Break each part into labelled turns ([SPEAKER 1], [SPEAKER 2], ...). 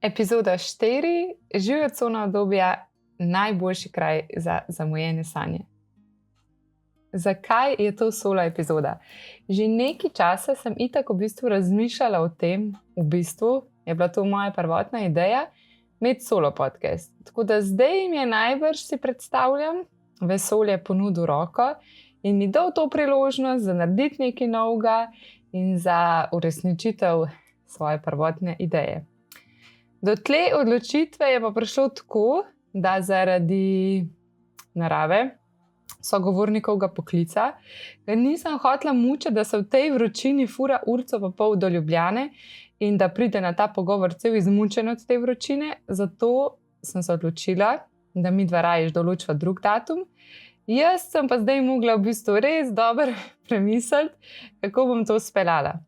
[SPEAKER 1] Epizoda 4. Živjo cona obdobja, najboljši kraj za zamujene sanje. Zakaj je to solo epizoda? Že nekaj časa sem itak razmišljala o tem, je bila to moja prvotna ideja, imeti solo podcast. Tako da zdaj mi je najbrž, si predstavljam, vesolje ponudil roko in mi dal to priložnost za narediti nekaj novega in za uresničitev svoje prvotne ideje. Do tle odločitve je pa prišlo tako, da zaradi narave, sogovornikovega poklica, ga nisem hotela mučiti, da se v tej vročini fura urco pa pol do Ljubljane in da pride na ta pogovor cel izmučen od te vročine. Zato sem se odločila, da midva raje določiva drug datum. Jaz sem pa zdaj mogla v bistvu res dobro premisliti, kako bom to speljala.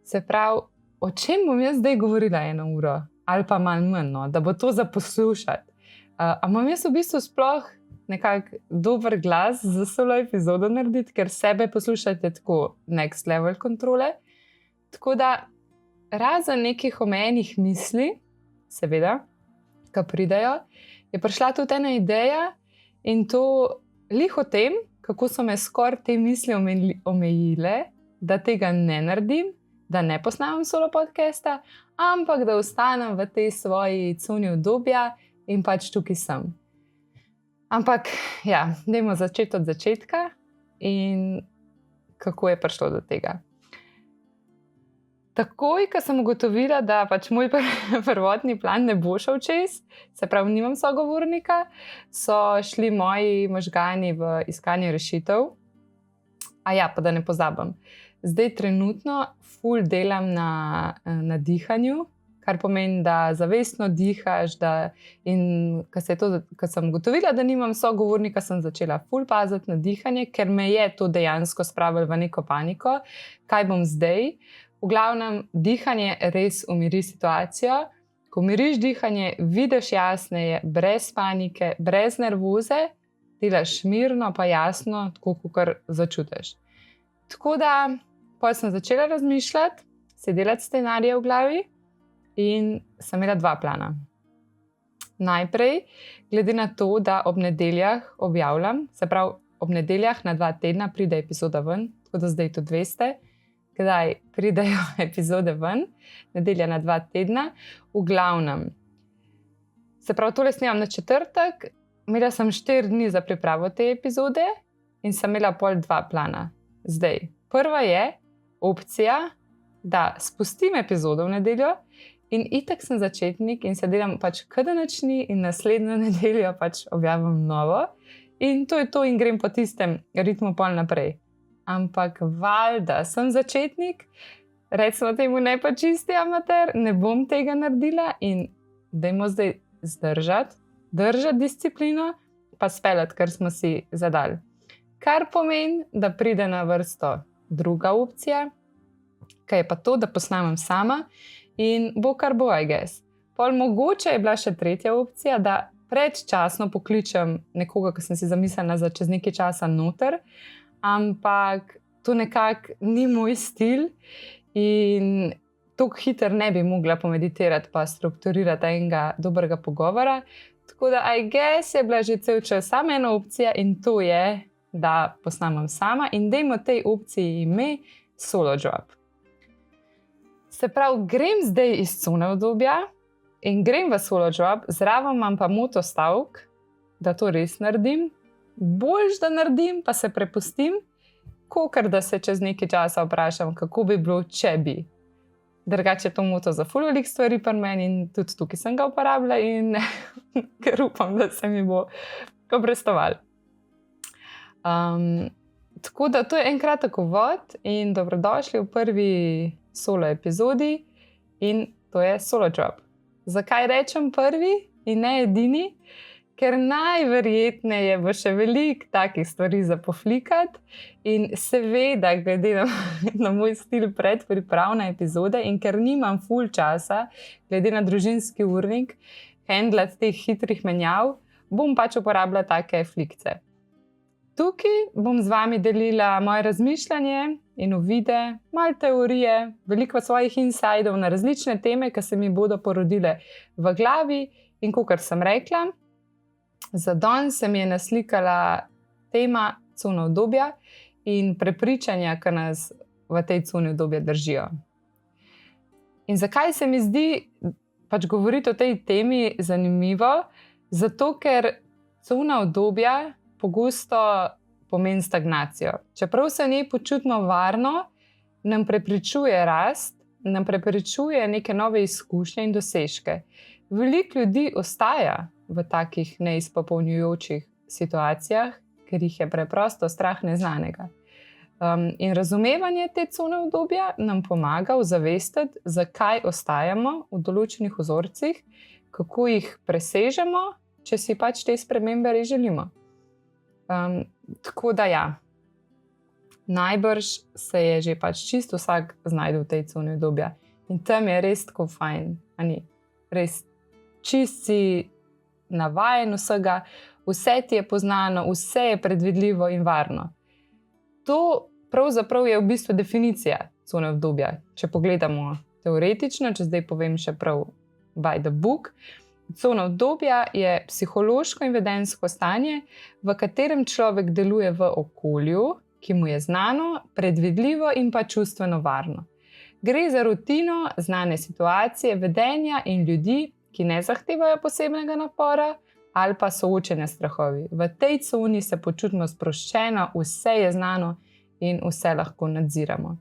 [SPEAKER 1] Se pravi, o čem bom jaz zdaj govorila 1 uro? Ali pa malo manj, no, da bo to za poslušati. A imam jaz v bistvu sploh nekako dober glas za solo epizodo narediti, ker sebe poslušate tako next level kontrole. Tako da razen nekih omejenih misli, seveda, ki pridejo, je prišla tudi ena ideja in to lih o tem, kako so me skoraj te misli omejile, da tega ne naredim, da ne posnamem solo podcasta, ampak da ostanem v tej svoji coni obdobja in pač tukaj sem. Ampak, ja, dajmo začeti od začetka in kako je prišlo do tega. Takoj, ko sem ugotovila, da pač moj prvotni plan ne bo šel čez, se pravi, nimam sogovornika, so šli moji možgani v iskanje rešitev. Pa da ne pozabim. Zdaj trenutno ful delam na dihanju, kar pomeni, da zavestno dihaš, in ko sem ugotovila, da nimam sogovornika, sem začela ful paziti na dihanje, ker me je to dejansko spravilo v neko paniko. Kaj bom zdaj? V glavnem, dihanje res umiri situacijo. Ko umiriš dihanje, vidiš jasneje, brez panike, brez nervoze, delaš mirno pa jasno, tako kakor začutiš. Tako da potem sem začela razmišljati, si delati scenarije v glavi in sem imela 2 plana. Najprej, glede na to, da ob nedeljah objavljam, se pravi, ob nedeljah na 2 tedna pride epizoda ven, tako da zdaj tudi veste, kdaj pridejo epizode ven, nedelja na 2 tedna, v glavnem. Se pravi, tole snemam na četrtek, imela sem 4 dni za pripravo te epizode in sem imela pol 2 plana. Zdaj, prva je opcija, da spustim epizodo v nedeljo in itak sem začetnik in se delam pač kada načni in naslednjo nedeljo pač objavim novo in to je to in grem po tistem ritmu pol naprej. Ampak valjda sem začetnik, recimo temu ne pa čisti amater, ne bom tega naredila in dajmo zdaj držati disciplino pa speljati, kar smo si zadali. Kar pomeni, da pride na vrsto druga opcija, ki je pa to, da posnamem sama in bo kar bo, I guess. Pol mogoče je bila še tretja opcija, da predčasno pokličem nekoga, ki sem si zamislila za čez nekaj časa noter, ampak to nekako ni moj stil in tako hitro ne bi mogla pomeditirati pa strukturirati enega dobrega pogovora. Tako da, I guess, je bila že cel čas samo ena opcija in to je, da posnamem sama in dajmo tej opciji ime solo job. Se pravi, grem zdaj iz cone obdobja in grem v solo job, zraven imam pa moto stavk, da to res naredim. Boljš, da naredim, pa se prepustim, kakor da se čez nekaj časa vprašam, kako bi bilo, če bi. Drugače je to moto za ful veliko stvari pri meni in tudi tukaj sem ga uporabila in ker upam, da se mi bo obrestovalo. Tako da to je en kratek uvod in dobrodošli v prvi solo epizodi in to je solo job. Zakaj rečem prvi in ne edini? Ker najverjetneje bo še veliko takih stvari za poflikati in seveda glede na moj stil predpripravne epizode in ker nimam ful časa, glede na družinski urnik, handlati teh hitrih menjav, bom pač uporabljala take flikce. tukaj bom z vami delila moje razmišljanje in uvide, malo teorije, veliko svojih insidov na različne teme, ki se mi bodo porodile v glavi. In kot sem rekla, za danes se mi je naslikala tema cone obdobja in prepričanja, ki nas v tej coni obdobja držijo. In zakaj se mi zdi govoriti o tej temi zanimivo? Zato, ker cona obdobja pogosto pomeni stagnacijo. Čeprav se v njej počutimo varno, nam preprečuje rast, nam preprečuje neke nove izkušnje in dosežke. Veliko ljudi ostaja v takih neizpopolnjujočih situacijah, ker jih je preprosto strah neznanega. In razumevanje te cone obdobja nam pomaga ozavestiti, zakaj ostajamo v določenih vzorcih, kako jih presežemo, če si te spremembe res želimo. Tako da ja, najbrž se je že čisto vsak znajdel v tej coni obdobja. In tam je res tako fajn, res čist si navajen vsega, vse ti je poznano, vse je predvidljivo in varno. To pravzaprav je v bistvu definicija cone obdobja. Če pogledamo teoretično, če zdaj povem še prav by the book, cona obdobja je psihološko in vedenjsko stanje, v katerem človek deluje v okolju, ki mu je znano, predvidljivo in čustveno varno. Gre za rutino, znane situacije, vedenja in ljudi, ki ne zahtevajo posebnega napora ali pa soočenja s strahovi. V tej coni se počutimo sproščeno, vse je znano in vse lahko nadziramo.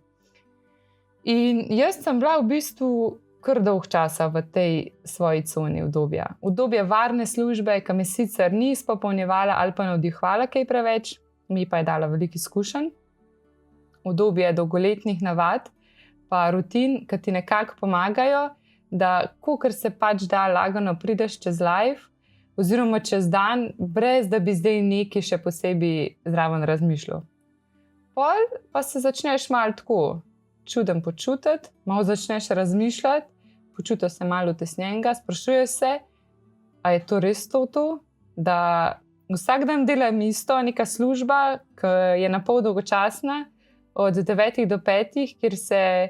[SPEAKER 1] In jaz sem bila v bistvu kar dolg časa v tej svoji coni obdobja. Obdobje varne službe, ki me sicer ni izpopolnjevala ali pa navdihovala kaj preveč, mi pa je dala veliko izkušenj. Obdobje dolgoletnih navad pa rutin, ki ti nekako pomagajo, da kakor se da lagano prideš čez life oziroma čez dan, brez da bi zdaj nekaj še posebej zraven razmišljal. Pol pa se začneš malo tako čuden počutiti, malo začneš razmišljati, počutiš se malo utesnjenega, sprašuješ se, a je to res to, da vsak dan delam isto, neka služba, ki je na pol dolgočasna, od 9 do 5, kjer se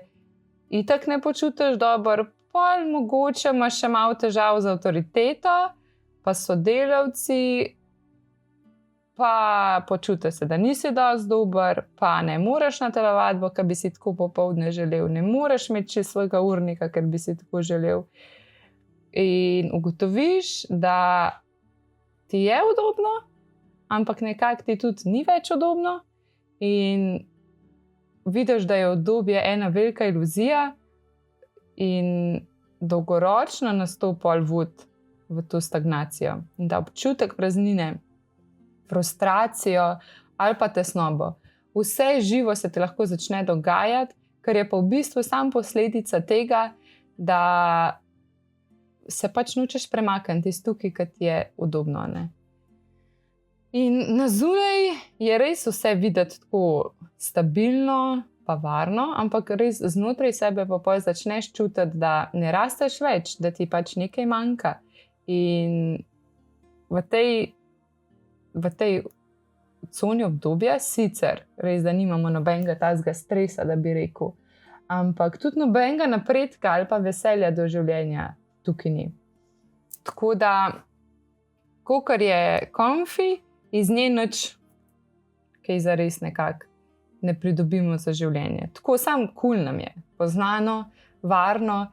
[SPEAKER 1] itak ne počutiš dobro, pol mogoče imaš še malo težav z avtoriteto, pa sodelavci, pa počutiš se, da nisi dosti dober, pa ne moreš na telovadbo, ker bi si tako popoldne želel, ne moreš imeti svojega urnika, ker bi si tako želel. In ugotoviš, da ti je udobno, ampak nekako ti tudi ni več udobno in vidiš, da je obdobje ena velika iluzija in dolgoročno nas to pol vodi v to stagnacijo. In da občutek praznine, frustracijo ali pa tesnobo. Vse živo se ti lahko začne dogajati, kar je pa v bistvu sam posledica tega, da se nočeš premakniti iz tukaj, ki ti je udobno. Ne? In na zunaj je res vse videti tako stabilno pa varno, ampak res znotraj sebe pa pol začneš čutiti, da ne rasteš več, da ti nekaj manjka. In v tej coni obdobja sicer res, da nimamo nobenega tazga stresa, da bi rekel, ampak tudi nobenega napredka ali pa veselja do življenja tukaj ni. Tako da, kakor je komfi, iz nje nič kaj zares nekako ne pridobimo za življenje. Tako samo cool nam je, poznano, varno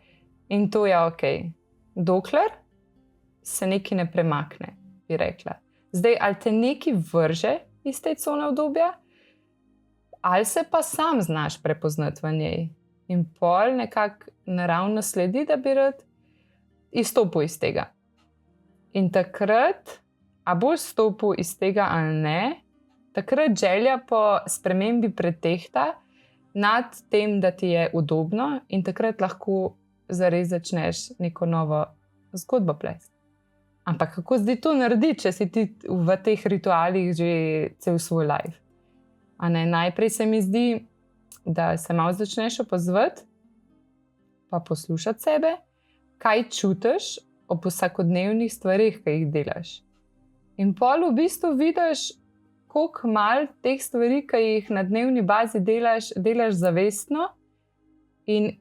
[SPEAKER 1] in to je ok. Dokler se nekaj ne premakne, bi rekla. Zdaj, ali te nekaj vrže iz te cone obdobja, ali se pa sam znaš prepoznati v njej in pol nekako naravno sledi, da bi rad izstopil iz tega. In takrat, a boš stopil iz tega ali ne, takrat želja po spremembi pretehta nad tem, da ti je udobno in takrat lahko zares začneš neko novo zgodbo plesti. Ampak kako zdaj to narediti, če si ti v teh ritualih že cel svoj life? Najprej se mi zdi, da se malo začneš opazovati, pa poslušati sebe, kaj čutiš ob vsakodnevnih stvarih, ki jih delaš. In pol v bistvu vidiš, koliko malo teh stvari, ki jih na dnevni bazi delaš zavestno in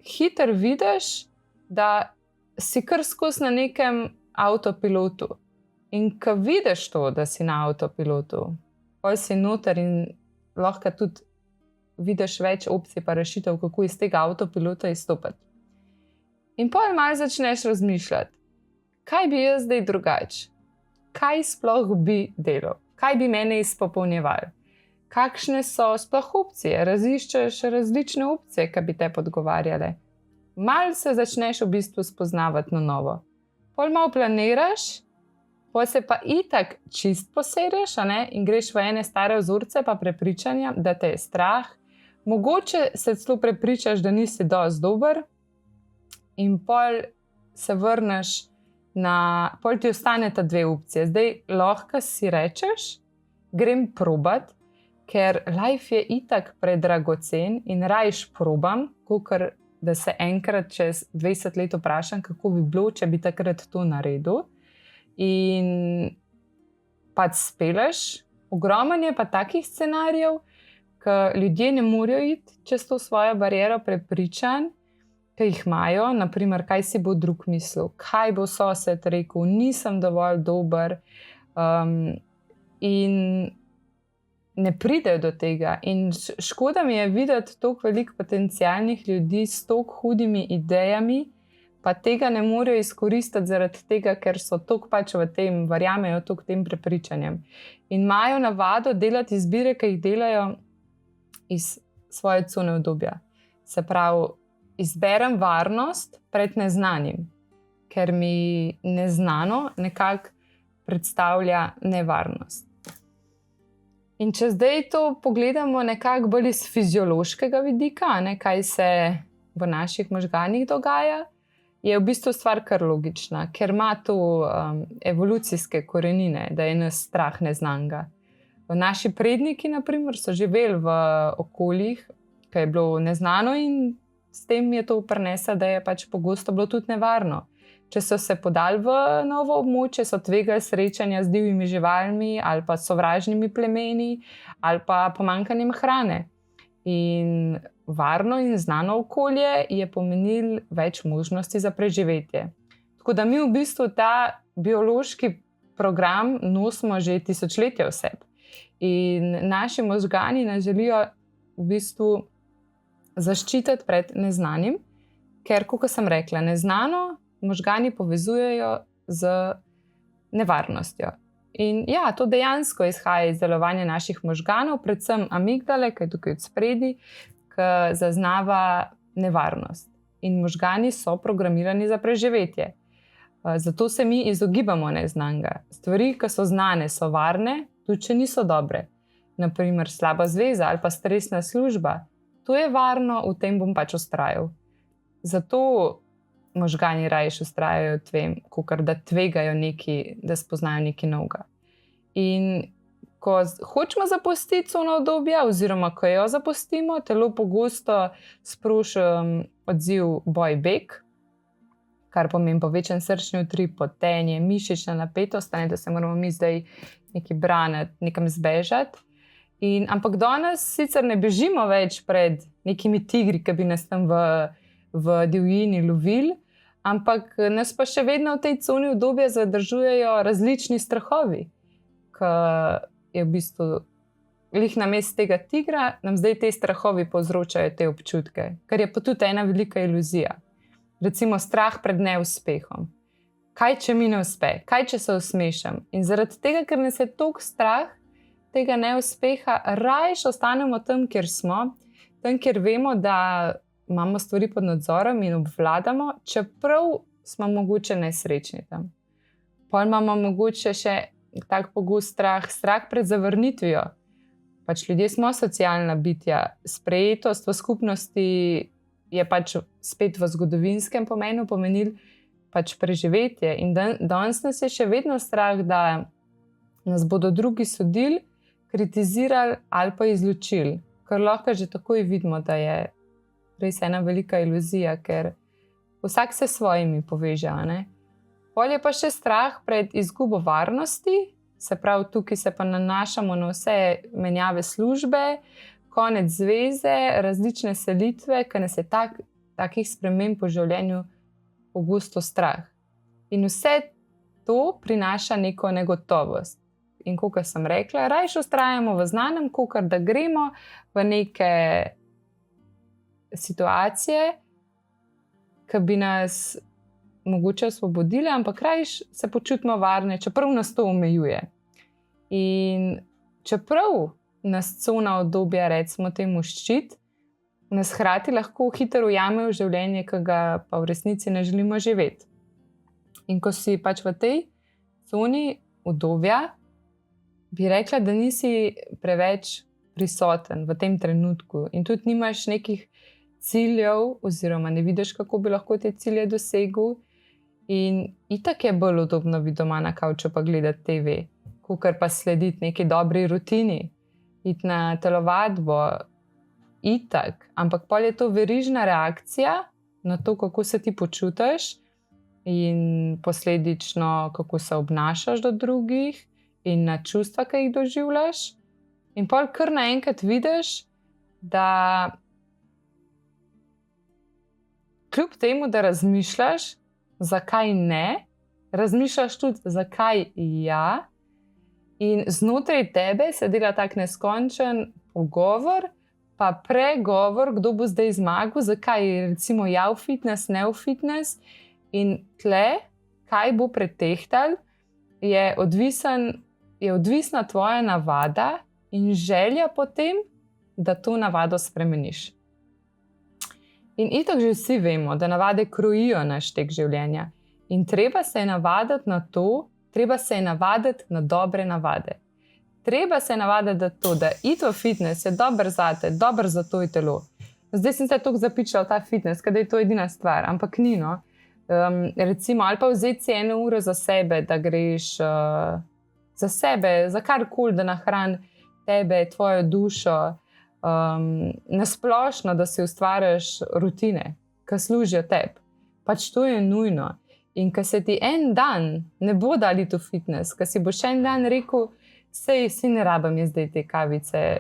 [SPEAKER 1] hitro vidiš, da si kar skozi na nekem avtopilotu. In ko vidiš to, da si na avtopilotu, pol si noter in lahko tudi vidiš več opcij pa rešitev, kako iz tega avtopilota izstopiti. In pol malo začneš razmišljati, kaj bi jaz zdaj drugače? Kaj sploh bi delal? Kaj bi mene izpopolnjevali? Kakšne so sploh opcije? Raziščeš različne opcije, ki bi te odgovarjale. Malo se začneš v bistvu spoznavati na novo. Pol malo planiraš, pol se pa itak čist posedeš, in greš v ene stare vzorce pa prepričanja, da te je strah. Mogoče se celo prepričaš, da nisi dosti dober in pol se vrneš pol ti ostaneta dve opcije. Zdaj lahko si rečeš, grem probat, ker life je itak predragocen in rajš probam, kakor da se enkrat čez 20 let vprašam, kako bi bilo, če bi takrat to naredil. In pač speleš. Ogromen je pa takih scenarijev, ki ljudje ne morejo iti čez to svojo bariero prepričanj, ki jih imajo, naprimer, kaj si bo drug mislil, kaj bo sosed rekel, nisem dovolj dober, in ne pridejo do tega. In škoda mi je videti toliko veliko potencialnih ljudi s toliko hudimi idejami, pa tega ne morejo izkoristiti zaradi tega, ker so toliko pač v tem, verjamejo toliko tem prepričanjem. In imajo navado delati izbire, ki jih delajo iz svoje cone udobja. Se pravi, izberem varnost pred neznanim, ker mi neznano nekako predstavlja nevarnost. In če zdaj to pogledamo nekako bolj iz fiziološkega vidika, kaj se v naših možganih dogaja, je v bistvu stvar kar logična, ker ima to evolucijske korenine, da je nas strah neznanega. Naši predniki, na primer, so živeli v okoljih, ki je bilo neznano in s tem je to prineslo, da je pač pogosto bilo tudi nevarno. Če so se podali v novo območje, so tvegali srečanja z divjimi živalmi ali pa sovražnimi plemeni ali pa pomanjkanjem hrane. In varno in znano okolje je pomenilo več možnosti za preživetje. Tako da mi v bistvu ta biološki program nosimo že tisočletja v sebi. In naši možgani nas želijo v bistvu zaščititi pred neznanim, ker, kot sem rekla, neznano možgani povezujejo z nevarnostjo. In ja, to dejansko izhaja iz delovanja naših možganov, predvsem amigdale, ki je tukaj od spredi, ki zaznava nevarnost. In možgani so programirani za preživetje. Zato se mi izogibamo neznanega. Stvari, ki so znane, so varne, tudi če niso dobre. Naprimer, slaba zveza ali pa stresna služba. To je varno, v tem bom pač vztrajal. Zato možgani rajš vztrajajo tvem, kakor da tvegajo nekaj, da spoznajo nekaj novega. In ko hočemo zapustiti cono udobja, oziroma ko jo zapustimo, telo pogosto sproži odziv boj-beg, kar pomeni povečan srčni utrip, potenje, mišična napetost, da se moramo mi zdaj nekaj braniti, nekam zbežati. Ampak danes sicer ne bežimo več pred nekimi tigri, ki bi nas tam v divjini lovili, ampak nas pa še vedno v tej coni udobja zadržujejo različni strahovi, ki je v bistvu glih namesto tega tigra, nam zdaj te strahovi povzročajo te občutke, kar je pa tudi ena velika iluzija. Recimo strah pred neuspehom. Kaj, če mi ne uspe? Kaj, če se usmešam? In zaradi tega, ker nas je toliko strah tega neuspeha, rajš ostanemo tam, kjer smo, tam, kjer vemo, da imamo stvari pod nadzorom in obvladamo, čeprav smo mogoče nesrečni tam. Pol imamo mogoče še tak pogost strah pred zavrnitvijo. Pač ljudje smo socialna bitja, sprejetost v skupnosti je pač spet v zgodovinskem pomenu pomenil pač preživetje. In danes nas je še vedno strah, da nas bodo drugi sodili, kritizirali ali pa izločili. Ker lahko že takoj vidimo, da je res ena velika iluzija, ker vsak se s svojimi poveže. Pol je pa še strah pred izgubo varnosti, se pravi, tukaj se pa nanašamo na vse menjave službe, konec zveze, različne selitve, ker nas je takih sprememb po življenju pogosto strah. In vse to prinaša neko negotovost. In kot sem rekla, rajši vztrajamo v znanem, kot da gremo v neke situacije, ki bi nas mogoče osvobodile, ampak rajši se počutimo varne, čeprav nas to omejuje. In čeprav nas cona obdobja, recimo temu ščit, nas hkrati lahko hitro ujame v življenje, ki ga pa v resnici ne želimo živeti. In ko si pač v tej coni obdobja, bi rekla, da nisi preveč prisoten v tem trenutku in tudi nimaš nekih ciljev, oziroma ne vidiš, kako bi lahko te cilje dosegel. In itak je bolj udobno biti doma na kavču pa gledati TV, kakor pa slediti neki dobri rutini, iti na telovadbo, itak. Ampak pol je to verižna reakcija na to, kako se ti počutiš in posledično, kako se obnašaš do drugih in na čustva, ki jih doživljaš. In pol kar naenkrat vidiš, da kljub temu, da razmišljaš, zakaj ne, razmišljaš tudi, zakaj ja, in znotraj tebe se dela tak neskončen pogovor, pa pregovor, kdo bo zdaj zmagal, zakaj je recimo ja v fitness, ne v fitness. In tle, kaj bo pretehtal, je odvisna tvoja navada in želja potem, da to navado spremeniš. In itak že vsi vemo, da navade krojijo naš tek življenja. In treba se je navaditi na to, treba se je navaditi na dobre navade. Treba se je navaditi na to, da iti v fitness je dober zate, dober za tvoje telo. Zdaj sem se toliko zapičala v ta fitness, ker je to edina stvar, ampak ni, no. Recimo, ali pa vzeti si 1 uro za sebe, da greš za sebe, za karkoli, da nahrani tebe, tvojo dušo, nasplošno, da si ustvariš rutine, ki služijo tebi. Pač to je nujno. In ko se ti en dan ne bo dali to fitness, ko si boš en dan rekel, sej ne rabim jaz zdaj te kavice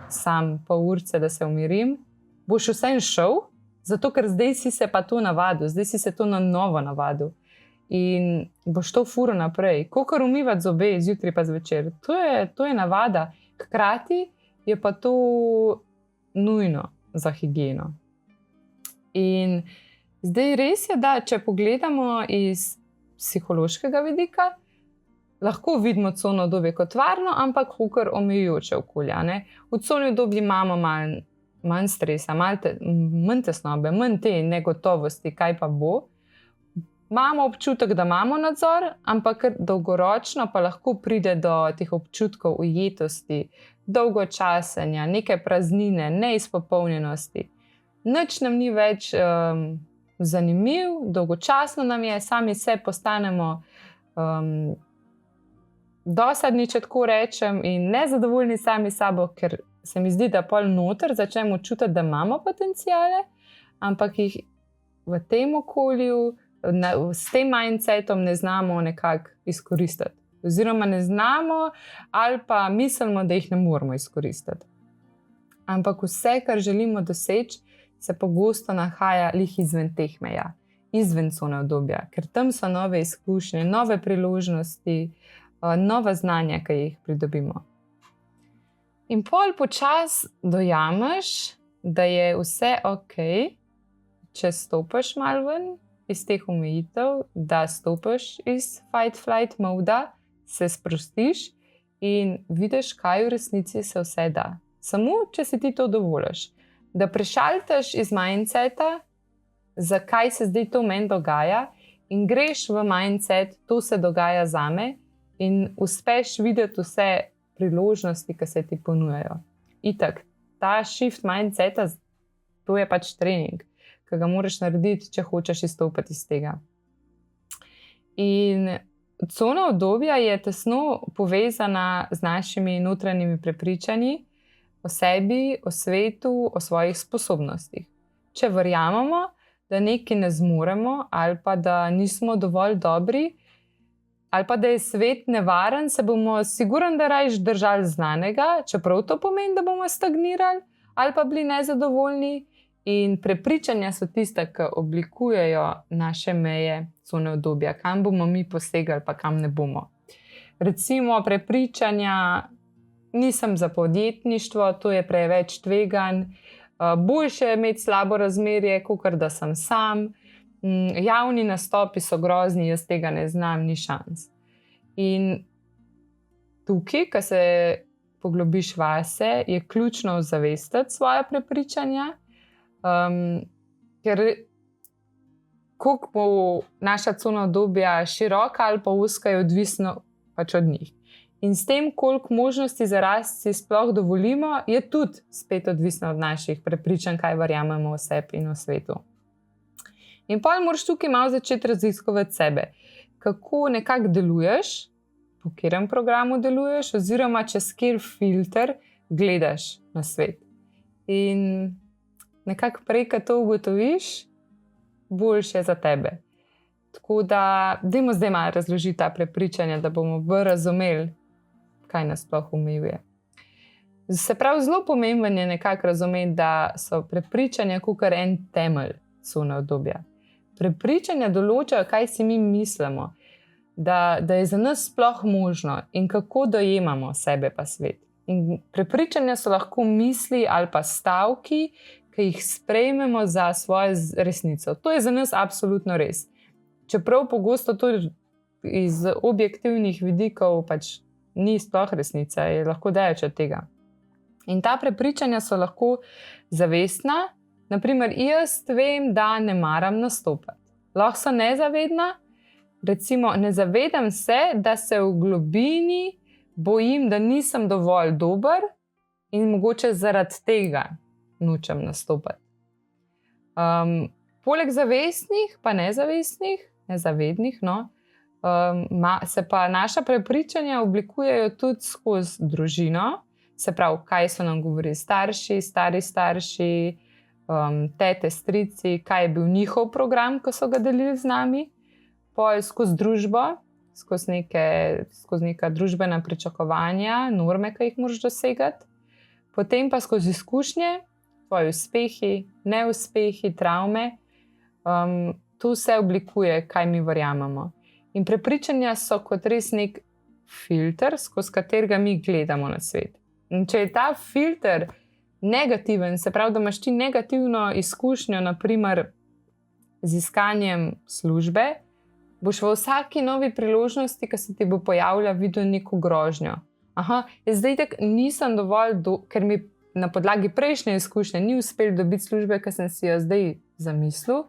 [SPEAKER 1] sam pol urce, da se umirim, boš vsem šel, zato ker zdaj si se pa to navadil, zdaj si se to na novo navadil. In boš to furo naprej. Kakor umivati zobe zjutraj pa zvečer. To je navada. Hkrati je pa to nujno za higieno. In zdaj res je, da če pogledamo iz psihološkega vidika, lahko vidimo cono obdobje kot varno, ampak kakor omejujoče okolje. V coni obdobja imamo manj stresa, manj tesnobe, manj te negotovosti, kaj pa bo. Imamo občutek, da imamo nadzor, ampak dolgoročno pa lahko pride do teh občutkov ujetosti, dolgočasenja, neke praznine, neizpopolnjenosti. Nič nam ni več zanimiv, dolgočasno nam je, sami se postanemo dosadni, če tako rečem, in nezadovoljni sami sabo, ker se mi zdi, da pol noter začnemo čutiti, da imamo potenciale, ampak jih v tem okolju, s tem mindsetom ne znamo nekako izkoristiti. Oziroma ne znamo ali pa mislimo, da jih ne moramo izkoristiti. Ampak vse, kar želimo doseči, se pogosto nahaja lih izven teh meja, izven cone obdobja, ker tam so nove izkušnje, nove priložnosti, nova znanja, ki jih pridobimo. In pol počas dojameš, da je vse ok, če stopiš malo ven iz teh omejitev, da stopiš iz fight-flight moda, se sprostiš in vidiš, kaj v resnici se vse da. Samo, če si ti to dovoliš. Da prešaltaš iz mindseta, zakaj se zdaj to meni dogaja, in greš v mindset, to se dogaja zame, in uspeš videti vse priložnosti, ki se ti ponujajo. Itak, ta shift mindseta, to je pač trening, ki ga moraš narediti, če hočeš izstopiti iz tega. In cona obdobja je tesno povezana z našimi notranjimi prepričanji o sebi, o svetu, o svojih sposobnostih. Če verjamemo, da nekaj ne zmoremo ali pa da nismo dovolj dobri, ali pa da je svet nevaren, se bomo sigurno da rajš držali znanega, čeprav to pomeni, da bomo stagnirali ali pa bili nezadovoljni. In prepričanja so tiste, ki oblikujejo naše meje, cone obdobja, kam bomo mi posegali, pa kam ne bomo. Recimo, prepričanja, nisem za podjetništvo, to je preveč tveganj, boljše je imeti slabo razmerje, kakor da sem sam, javni nastopi so grozni, jaz tega ne znam, ni šans. In tukaj, ko se poglobiš vase, je ključno ozavestiti svoje prepričanja, ker koliko bo naša cona obdobja široka ali pa ozka, je odvisno pač od njih. In s tem, koliko možnosti za rast si sploh dovolimo, je tudi spet odvisno od naših prepričanj, kaj verjamemo o sebi in o svetu. In pol moraš tukaj malo začeti raziskovati sebe. Kako nekako deluješ, po katerem programu deluješ, oziroma čez kjer filter gledaš na svet. In nekako prej, ko to ugotoviš, boljše je za tebe. Tako da, dajmo zdaj malo razložiti ta prepričanja, da bomo bolj razumeli, kaj nas sploh omejuje. Se pravi, zelo pomembno je nekako razumeti, da so prepričanja kakor en temelj cone obdobja. Prepričanja določajo, kaj si mi mislimo, da je za nas sploh možno in kako dojemamo sebe pa svet. In prepričanja so lahko misli ali pa stavki, ki jih sprejmemo za svojo resnico. To je za nas absolutno res. Čeprav pogosto to iz objektivnih vidikov pač ni sploh resnica, je lahko daleč od tega. In ta prepričanja so lahko zavestna. Naprimer, jaz vem, da ne maram nastopati. Lahko so nezavedna, recimo ne zavedam se, da se v globini bojim, da nisem dovolj dober in mogoče zaradi tega nočem nastopati. Poleg zavestnih, pa nezavednih, se pa naša prepričanja oblikujejo tudi skozi družino, se pravi, kaj so nam govorili starši, stari starši, tete, strici, kaj je bil njihov program, ko so ga delili z nami, pol skozi družbo, skozi neka družbena pričakovanja, norme, ki jih moraš dosegati, potem pa skozi izkušnje, tvoji uspehi, neuspehi, travme, to vse oblikuje, kaj mi verjamemo. In prepričanja so kot res nek filter, skozi katerega mi gledamo na svet. In če je ta filter negativen, se pravi, da imaš ti negativno izkušnjo, naprimer z iskanjem službe, boš v vsaki novi priložnosti, ki se ti bo pojavila, videl neko grožnjo. Zdaj tako nisem dovolj, ker mi na podlagi prejšnje izkušnje ni uspelo dobiti službe, ki sem si jo zdaj zamislil,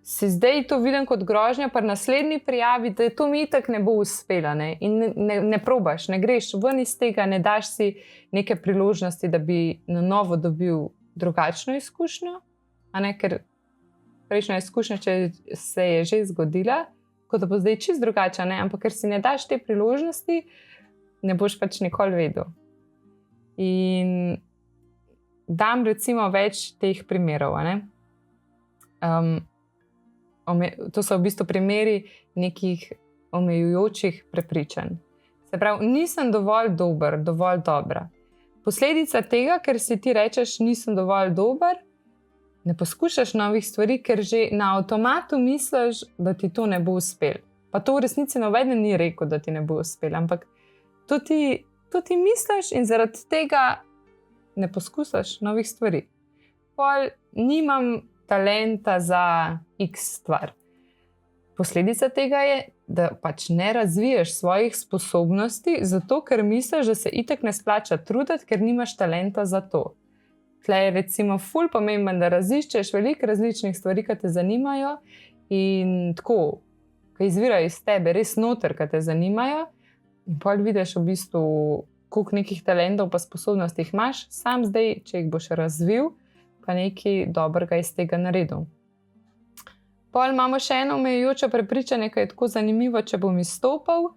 [SPEAKER 1] si zdaj to vidim kot grožnjo, pa naslednji prijavi, da to mi itak ne bo uspela, ne? In ne probaš, ne greš ven iz tega, ne daš si neke priložnosti, da bi na novo dobil drugačno izkušnjo, ker prejšnja izkušnja, če se je že zgodila, kot da bo zdaj čist drugača, ampak ker si ne daš te priložnosti, ne boš pač nikoli vedel. In dam recimo več teh primerov, to so v bistvu primeri nekih omejujočih prepričanj. Se pravi, nisem dovolj dober, dovolj dobra. Posledica tega, ker si ti rečeš, nisem dovolj dober, ne poskušaš novih stvari, ker že na avtomatu misliš, da ti to ne bo uspelo. Pa to v resnici nobeden ni rekel, da ti ne bo uspelo, ampak to ti misliš in zaradi tega ne poskušaš novih stvari. Pol nimam talenta za X stvar. Posledica tega je, da pač ne razviješ svojih sposobnosti, zato ker misliš, da se itak ne splača truditi, ker nimaš talenta za to. Tle je recimo ful pomemben, da raziščeš veliko različnih stvari, ki te zanimajo in tako, ki izvirajo iz tebe, res noter, ki te zanimajo, in pol vidiš v bistvu, koliko nekih talentov pa sposobnosti imaš, sam zdaj, če jih boš razvil, pa nekaj dobrega iz tega naredil. Pol imamo še eno omejujoče prepričanje, ki je tako zanimivo, če bom izstopal,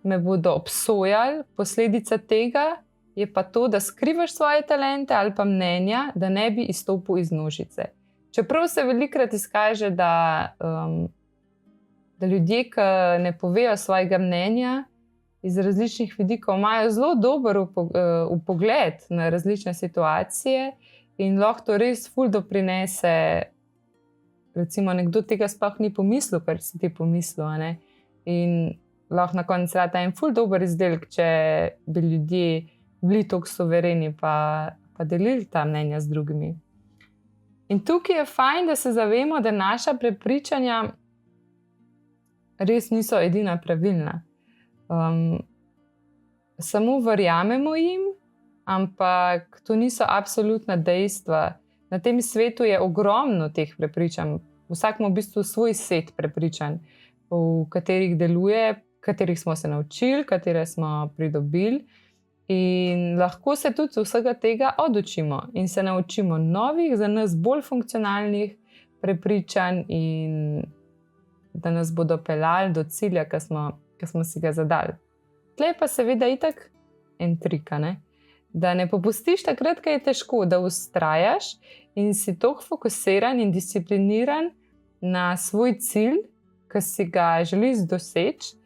[SPEAKER 1] me bodo obsojali, posledica tega je pa to, da skrivaš svoje talente ali pa mnenja, da ne bi izstopil iz množice. Čeprav se velikokrat izkaže, da da ljudje, ki ne povejo svojega mnenja iz različnih vidikov, imajo zelo dober vpogled na različne situacije in lahko to res ful doprinese. Recimo, nekdo tega sploh ni pomislil, kar si ti pomislil, a ne? In lahko na koncu rata en ful dober izdelek, če bi ljudje bili tako suvereni pa delili ta mnenja z drugimi. In tukaj je fajn, da se zavemo, da naša prepričanja res niso edina pravilna. Samo verjamemo jim, ampak to niso absolutna dejstva. Na tem svetu je ogromno teh prepričanj. Vsak ima v bistvu svoj set prepričanj, v katerih deluje, katerih smo se naučili, katere smo pridobili. In lahko se tudi vsega tega odučimo in se naučimo novih, za nas bolj funkcionalnih prepričanj in da nas bodo peljali do cilja, ki smo si ga zadali. Tle pa seveda itak en trik, ne? Da ne popustiš takrat, ko je težko, da vztrajaš in si toliko fokusiran in discipliniran na svoj cilj, ki si ga želiš doseči,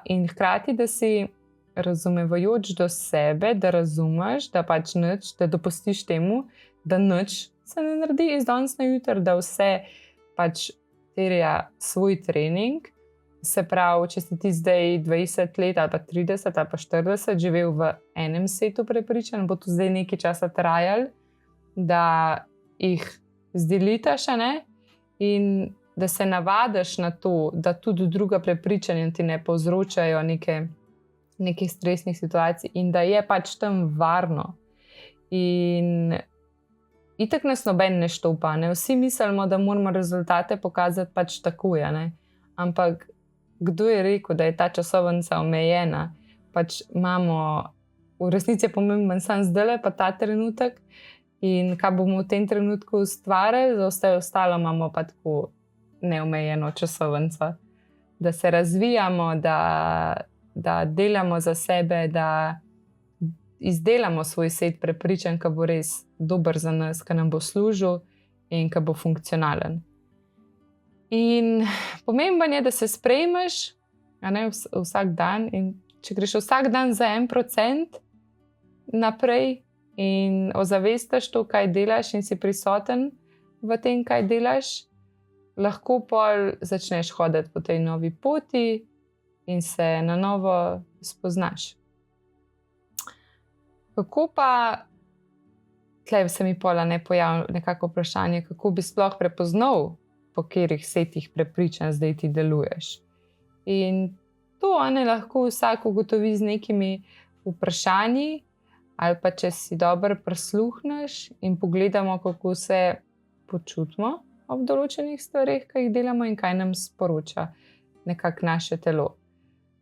[SPEAKER 1] in hkrati, da si razumevajoč do sebe, da razumeš, da pač nič, da dopustiš temu, da nič se ne naredi iz danes na jutri, da vse pač terja svoj trening. Se pravi, če si ti zdaj 20 let ali pa 30 ali pa 40 živel v enem setu prepričanj, bo to zdaj nekaj časa trajalo, da jih zdelitaš, ne? In da se navadiš na to, da tudi druga prepričanja ti ne povzročajo nekih stresnih situacij in da je pač tam varno. In itak nas noben ne štopa, ne? Vsi mislimo, da moramo rezultate pokazati pač takoj, ne? Ampak kdo je rekel, da je ta časovnica omejena? Pač imamo, v resnici je pomemben sam zdajle, pa ta trenutek in kaj bomo v tem trenutku ustvarjali, za vse ostalo imamo pa tako neomejeno časovnico. Da se razvijamo, da delamo za sebe, da izdelamo svoj set prepričanj, ki bo res dober za nas, ki nam bo služil in ki bo funkcionalen. In pomemben je, da se sprejmeš, a ne, vsak dan, in če greš vsak dan za 1% naprej in ozavestiš to, kaj delaš in si prisoten v tem, kaj delaš, lahko pol začneš hoditi po tej novi poti in se na novo spoznaš. Kako pa, tle se mi pola ne pojavi nekako vprašanje, kako bi sploh prepoznal, po katerih setih prepričanj zdaj ti deluješ. In to lahko vsak ugotovi z nekimi vprašanji, ali pa če si dobro prisluhneš in pogledamo, kako se počutimo ob določenih stvareh, ki jih delamo in kaj nam sporoča nekako naše telo.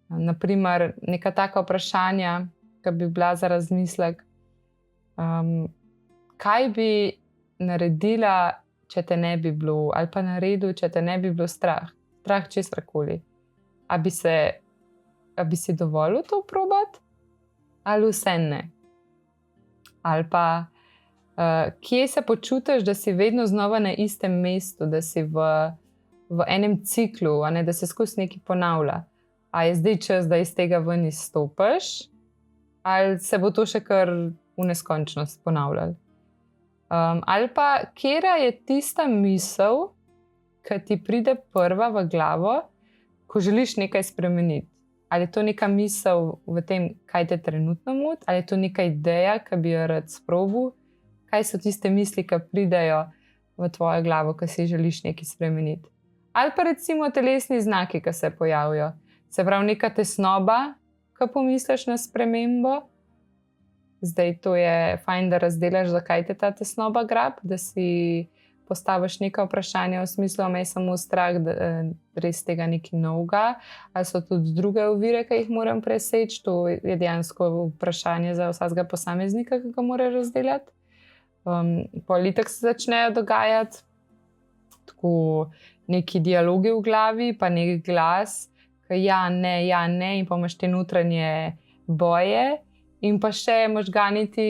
[SPEAKER 1] Naprimer, neka taka vprašanja, ki bi bila za razmislek, kaj bi naredila, če te ne bi bilo, ali pa naredil, če te ne bi bilo strah česarkoli. A bi si dovolil to probati, ali vse ne? Ali pa, kje se počutiš, da si vedno znova na istem mestu, da si v enem ciklu, a ne, da se skozi nekaj ponavlja. A je zdaj čas, da iz tega ven izstopiš, ali se bo to še kar v neskončnost ponavljalo? Ali pa, katera je tista misel, ki ti pride prva v glavo, ko želiš nekaj spremeniti? Ali je to neka misel v tem, kaj te trenutno moti, ali je to neka ideja, ki bi jo rad sprobal? Kaj so tiste misli, ki pridejo v tvojo glavo, ko si želiš nekaj spremeniti? Ali pa recimo telesni znaki, ki se pojavijo. Se pravi, neka tesnoba, ko pomisliš na spremembo. Zdaj to je fajn, da razdelaš, zakaj te ta tesnoba grab, da si postaviš neka vprašanja v smislu, me je samo strah, da res tega nekaj novega, ali so tudi druge ovire, ki jih moram preseči. To je dejansko vprašanje za vsakega posameznika, ki ga mora razdelati. Politik se začnejo dogajati, tako neki dialogi v glavi, pa nek glas, ki ja, ne, in pa imaš te notranje boje. In pa še možgani ti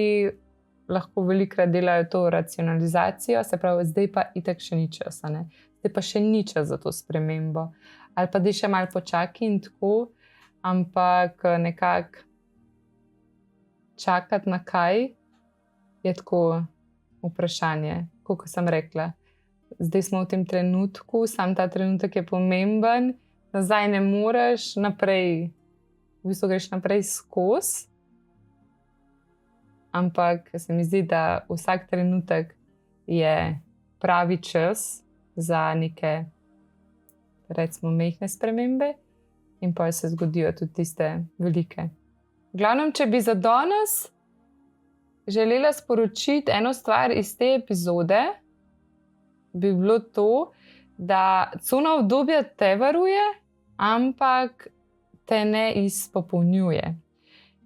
[SPEAKER 1] lahko velikokrat delajo to racionalizacijo, se pravi, zdaj pa itak še ni časa, ne? zdaj pa še ni čas za to spremembo. Ali pa da še malo počakaj in tako, ampak nekako čakati na kaj je tako vprašanje, kot sem rekla. Zdaj smo v tem trenutku, sam ta trenutek je pomemben, nazaj ne moreš, naprej, v bistvu greš naprej skozi. Ampak se mi zdi, da vsak trenutek je pravi čas za neke, recimo, majhne spremembe in pa se zgodijo tudi tiste velike. V glavnem, če bi za danes želela sporočiti eno stvar iz te epizode, bi bilo to, da cona obdobja te varuje, ampak te ne izpopolnjuje.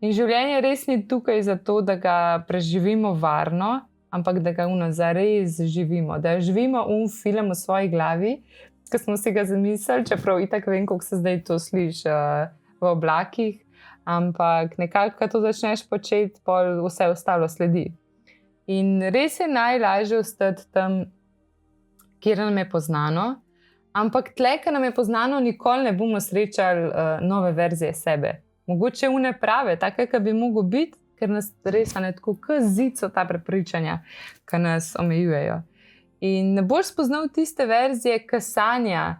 [SPEAKER 1] In življenje res ni tukaj zato, da ga preživimo varno, ampak da ga zares živimo. Da živimo film v svoji glavi, ki smo si ga zamislili, čeprav itak vem, kako se zdaj to sliši v oblakih, ampak nekako, ko to začneš početi, pol vse ostalo sledi. In res je najlažje ostati tam, kjer nam je poznano, ampak tle, ker nam je poznano, nikoli ne bomo srečali nove verzije sebe. Mogoče une prave, take, ki bi mogel biti, ker nas res ne tako, kot zid so ta prepričanja, ki nas omejujejo. In ne boš spoznal tiste verzije, ki sanja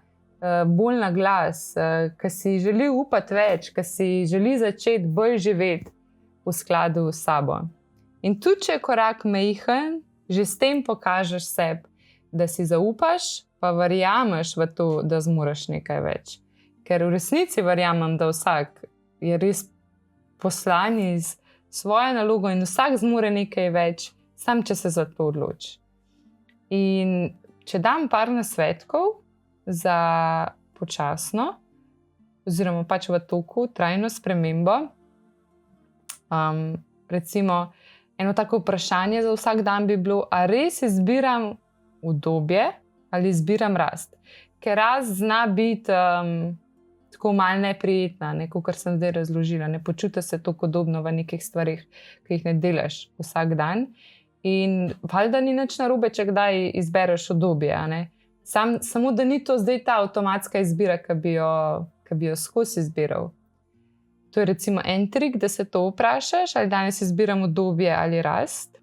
[SPEAKER 1] bolj na glas, ki si želi upati več, ki si želi začeti bolj živeti v skladu s sabo. In tudi, če je korak majhen, že s tem pokažeš sebi, da si zaupaš, pa verjameš v to, da zmoreš nekaj več. Ker v resnici verjamem, da vsak je res poslan iz svoje nalogo in vsak zmore nekaj več, sam če se za to odloči. In če dam par nasvetkov za počasno, oziroma pač v toku, trajno spremembo, recimo eno tako vprašanje za vsak dan bi bilo, a res izbiram udobje ali izbiram rast? Ker rast zna biti tako malo neprijetna, kot sem zdaj razložila. Ne počutiš se tako podobno v nekih stvarih, ki jih ne delaš vsak dan. In valjda ni nič narobe, če kdaj izbereš udobje. Samo da ni to zdaj ta avtomatska izbira, ki bi jo skozi izbiral. To je recimo en trik, da se to vprašaš, ali danes izbiram udobje ali rast.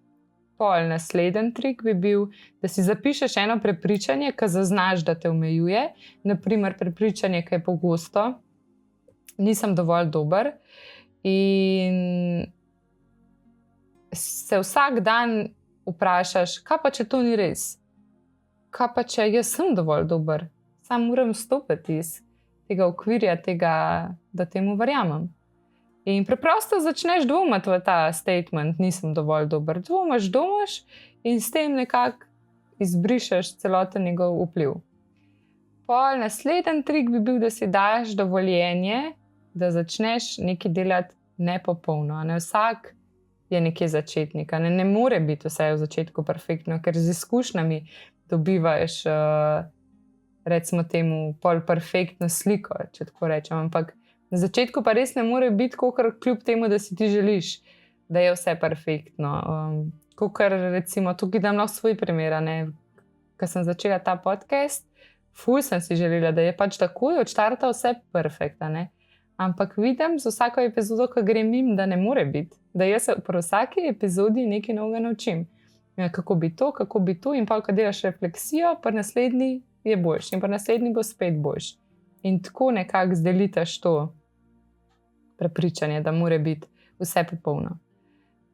[SPEAKER 1] Pol naslednji trik bi bil, da si zapišeš eno prepričanje, ki zaznaš, da te omejuje. Naprimer, prepričanje, ki je pogosto, nisem dovolj dober. In se vsak dan vprašaš, kaj pa če to ni res? Kaj pa če jaz sem dovolj dober? Sam moram stopiti iz tega okvirja, da temu verjamem. In preprosto začneš dvomiti v ta statement, nisem dovolj dober. Dvomiš in s tem nekako izbrišeš celoten njegov vpliv. Pol naslednji trik bi bil, da si daš dovoljenje, da začneš nekaj delati nepopolno. Vsak je nekje začetnik, ne more biti vse v začetku perfektno, ker z izkušnjami dobivaš recimo temu pol perfektno sliko, če tako rečem, ampak na začetku pa res ne more biti, kljub temu, da si ti želiš, da je vse perfektno. Kakor recimo, tukaj dam lahko svoj primer, ko sem začela ta podcast, ful sem si želela, da je pač takoj od štarta vse perfektno. Ampak vidim z vsako epizodo, ko grem mimo, da ne more biti. Da jaz se pri vsaki epizodi nekaj novega naučim. Kako bi to, in pa ko delaš refleksijo, pa naslednji je boljši in pa naslednji bo spet boljši. In tako nekako zdelitaš to prepričanje, da mora biti vse popolno.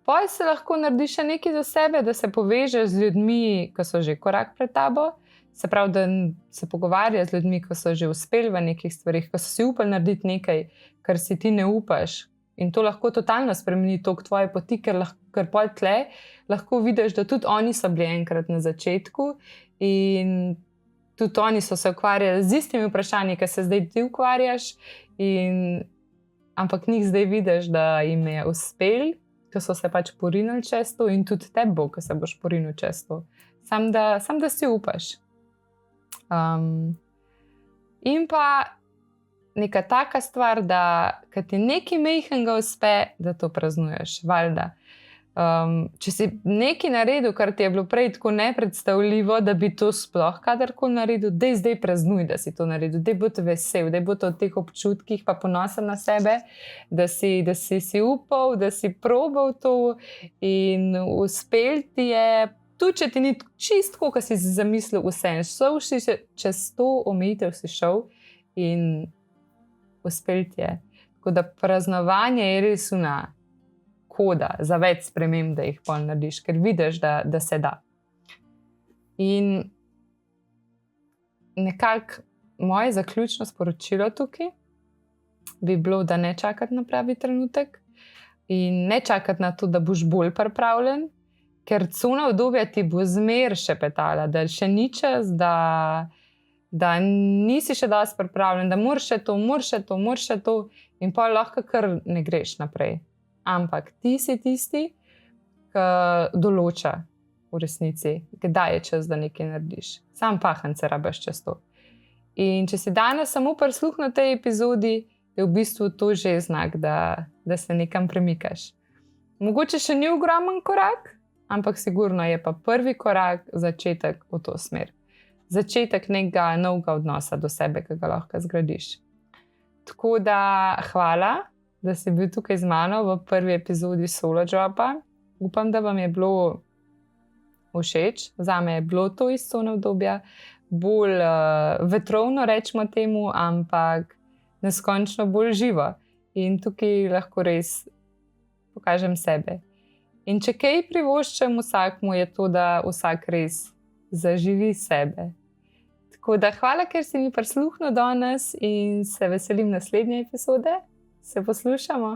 [SPEAKER 1] Potem se lahko narediš še nekaj za sebe, da se povežeš z ljudmi, ki so že korak pred tabo, se pravi, da se pogovarjaš z ljudmi, ki so že uspeli v nekih stvarih, ki so si upali narediti nekaj, kar si ti ne upaš. In to lahko totalno spremeni tok tvoje poti, ker pol tle lahko vidiš, da tudi oni so bili enkrat na začetku in tudi oni so se ukvarjali z istimi vprašanji, ki se zdaj ti ukvarjaš, ampak njih zdaj vidiš, da jim je uspel, ki so se pač porinili čez to in tudi tebi bo, ki se boš porinil čez to. Sam da si upaš. In pa neka taka stvar, da kad ti nekaj majhnega uspe, da to praznuješ, valjda. Če si nekaj naredil, kar ti je bilo prej tako nepredstavljivo, da bi to sploh kadarkoli naredil, daj zdaj praznuj, da si to naredil, daj bodi vesel, daj bodi v teh občutkih pa ponosen na sebe, da si upal, da si probal to in uspel ti je, tudi če ti ni čistko, kar si zamislil vse, šel si čez to omejitev si šel in uspel ti je. Tako da praznovanje je res koda za več sprememb, da jih pol narediš, ker vidiš, da se da. In nekako moje zaključno sporočilo tukaj bi bilo, da ne čakati na pravi trenutek in ne čakati na to, da boš bolj pripravljen, ker cona obdobja ti bo zmer še petala, da še ni čas, da nisi še dosti pripravljen, da moraš še to in pa lahko kar ne greš naprej. Ampak ti si tisti, ki določa v resnici, kdaj je čas, da nekaj narediš. Sam pahance rabiš čez to. In če si danes samo prisluhnil tej epizodi, je v bistvu to že znak, da se nekam premikaš. Mogoče še ni ogromen korak, ampak sigurno je pa prvi korak začetek v to smer. Začetek nekega novega odnosa do sebe, ki ga lahko zgradiš. Tako da hvala, da si bil tukaj z mano v prvi epizodi Solo Dropa. Upam, da vam je bilo všeč. Zame je bilo to iz cone obdobja. Bolj vetrovno rečemo temu, ampak neskončno bolj živo. In tukaj lahko res pokažem sebe. In če kaj privoščem vsakmu, je to, da vsak res zaživi sebe. Tako da hvala, ker si mi prisluhnil danes in se veselim naslednje epizode. Se poslušamo.